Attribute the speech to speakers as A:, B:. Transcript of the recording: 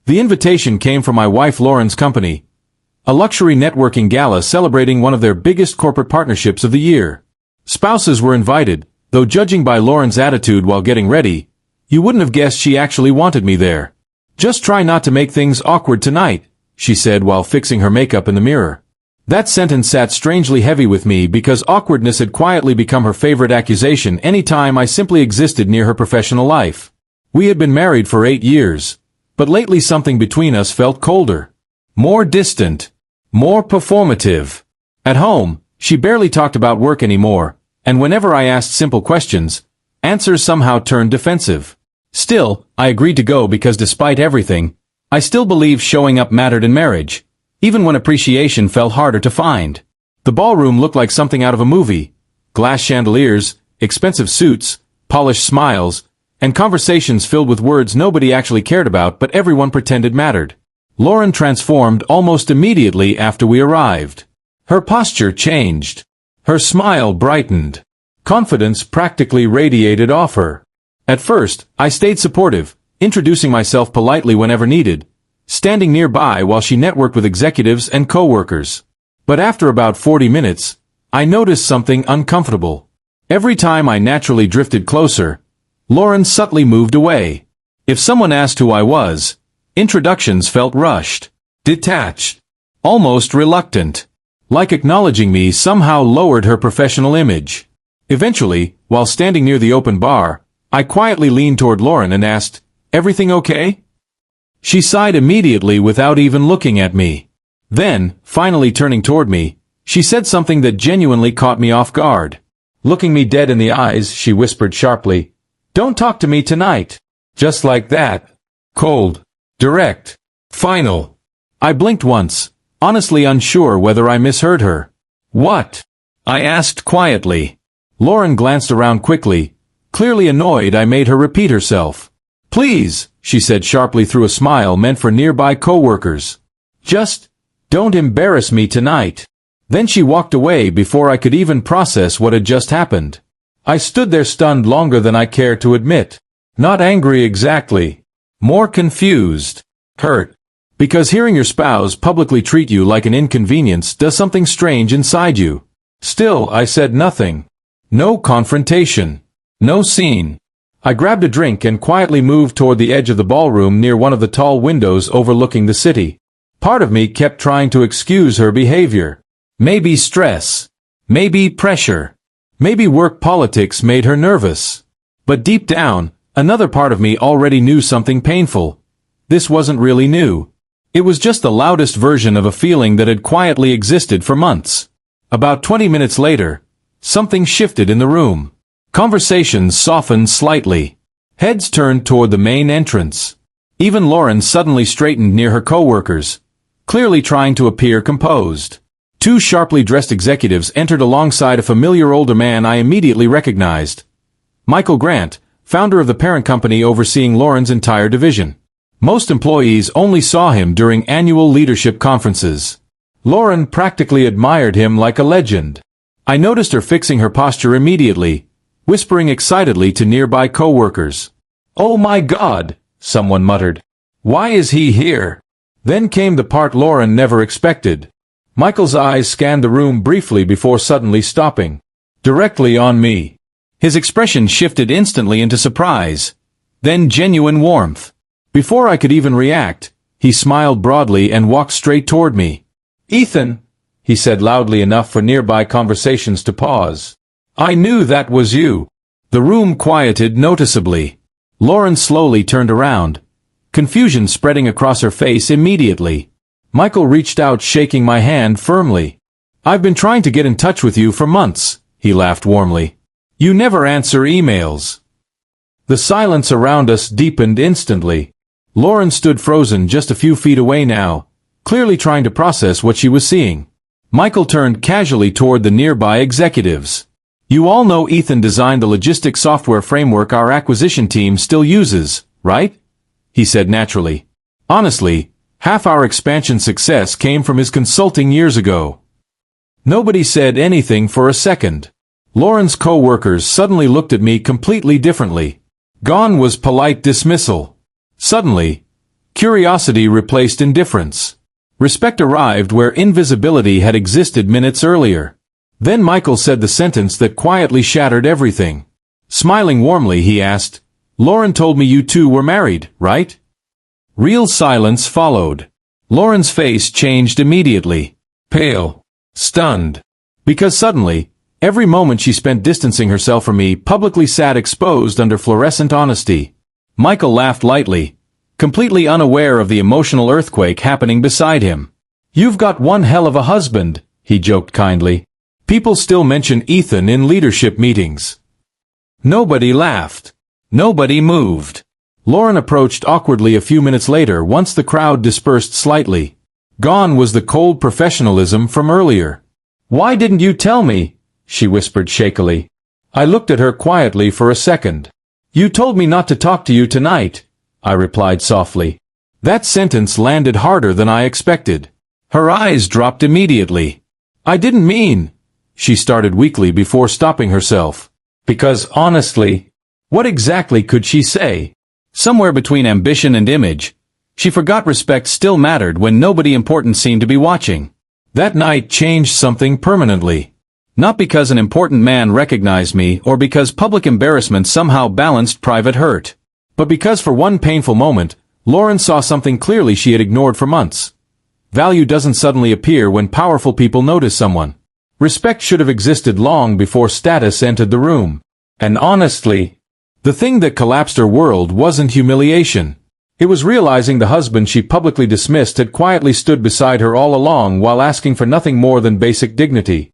A: The invitation came from my wife Lauren's company, a luxury networking gala celebrating one of their biggest corporate partnerships of the year. Spouses were invited, though judging by Lauren's attitude while getting ready, you wouldn't have guessed she actually wanted me there. "Just try not to make things awkward tonight," she said while fixing her makeup in the mirror. That sentence sat strangely heavy with me because awkwardness had quietly become her favorite accusation any time I simply existed near her professional life. We had been married for 8 years, but lately something between us felt colder, more distant, more performative. At home, she barely talked about work anymore, and whenever I asked simple questions, answers somehow turned defensive. Still, I agreed to go because despite everything, I still believed showing up mattered in marriage, even when appreciation felt harder to find. The ballroom looked like something out of a movie: glass chandeliers, expensive suits, polished smiles, and conversations filled with words nobody actually cared about but everyone pretended mattered. Lauren transformed almost immediately after we arrived. Her posture changed. Her smile brightened. Confidence practically radiated off her. At first, I stayed supportive, introducing myself politely whenever needed, standing nearby while she networked with executives and co-workers. But after about 40 minutes, I noticed something uncomfortable. Every time I naturally drifted closer, Lauren subtly moved away. If someone asked who I was, introductions felt rushed, detached, almost reluctant. Like acknowledging me somehow lowered her professional image. Eventually, while standing near the open bar, I quietly leaned toward Lauren and asked, "Everything okay?" She sighed immediately without even looking at me. Then, finally turning toward me, she said something that genuinely caught me off guard. Looking me dead in the eyes, she whispered sharply, "Don't talk to me tonight." Just like that. Cold. Direct. Final. I blinked once, honestly unsure whether I misheard her. "What?" I asked quietly. Lauren glanced around quickly, clearly annoyed I made her repeat herself. "Please," she said sharply through a smile meant for nearby co-workers. "Just don't embarrass me tonight." Then she walked away before I could even process what had just happened. I stood there stunned longer than I cared to admit. Not angry exactly. More confused. Hurt. Because hearing your spouse publicly treat you like an inconvenience does something strange inside you. Still, I said nothing. No confrontation. No scene. I grabbed a drink and quietly moved toward the edge of the ballroom near one of the tall windows overlooking the city. Part of me kept trying to excuse her behavior. Maybe stress. Maybe pressure. Maybe work politics made her nervous. But deep down, another part of me already knew something painful. This wasn't really new. It was just the loudest version of a feeling that had quietly existed for months. About 20 minutes later, something shifted in the room. Conversations softened slightly. Heads turned toward the main entrance. Even Lauren suddenly straightened near her co-workers, clearly trying to appear composed. 2 sharply dressed executives entered alongside a familiar older man I immediately recognized. Michael Grant, founder of the parent company overseeing Lauren's entire division. Most employees only saw him during annual leadership conferences. Lauren practically admired him like a legend. I noticed her fixing her posture immediately, whispering excitedly to nearby co-workers. "Oh my God," someone muttered. "Why is he here?" Then came the part Lauren never expected. Michael's eyes scanned the room briefly before suddenly stopping. Directly on me. His expression shifted instantly into surprise, then genuine warmth. Before I could even react, he smiled broadly and walked straight toward me. "Ethan," he said loudly enough for nearby conversations to pause. "I knew that was you." The room quieted noticeably. Lauren slowly turned around, confusion spreading across her face immediately. Michael reached out, shaking my hand firmly. "I've been trying to get in touch with you for months," he laughed warmly. "You never answer emails." The silence around us deepened instantly. Lauren stood frozen just a few feet away now, clearly trying to process what she was seeing. Michael turned casually toward the nearby executives. "You all know Ethan designed the logistics software framework our acquisition team still uses, right?" he said naturally. "Honestly, half our expansion success came from his consulting years ago." Nobody said anything for a second. Lauren's co-workers suddenly looked at me completely differently. Gone was polite dismissal. Suddenly, Curiosity replaced indifference. Respect arrived where invisibility had existed minutes earlier. Then Michael said the sentence that quietly shattered everything. Smiling warmly, he asked, "Lauren told me you two were married, right?" Real silence followed. Lauren's face changed immediately. Pale. Stunned. Because suddenly, every moment she spent distancing herself from me publicly sat exposed under fluorescent honesty. Michael laughed lightly, completely unaware of the emotional earthquake happening beside him. "You've got one hell of a husband," he joked kindly. "People still mention Ethan in leadership meetings." Nobody laughed. Nobody moved. Lauren approached awkwardly a few minutes later once the crowd dispersed slightly. Gone was the cold professionalism from earlier. "Why didn't you tell me?" she whispered shakily. I looked at her quietly for a second. "You told me not to talk to you tonight," I replied softly. That sentence landed harder than I expected. Her eyes dropped immediately. "I didn't mean," she started weakly before stopping herself. Because, honestly, what exactly could she say? Somewhere between ambition and image, she forgot respect still mattered when nobody important seemed to be watching. That night changed something permanently. Not because an important man recognized me or because public embarrassment somehow balanced private hurt, but because for one painful moment, Lauren saw something clearly she had ignored for months. Value doesn't suddenly appear when powerful people notice someone. Respect should have existed long before status entered the room. And honestly, the thing that collapsed her world wasn't humiliation. It was realizing the husband she publicly dismissed had quietly stood beside her all along while asking for nothing more than basic dignity.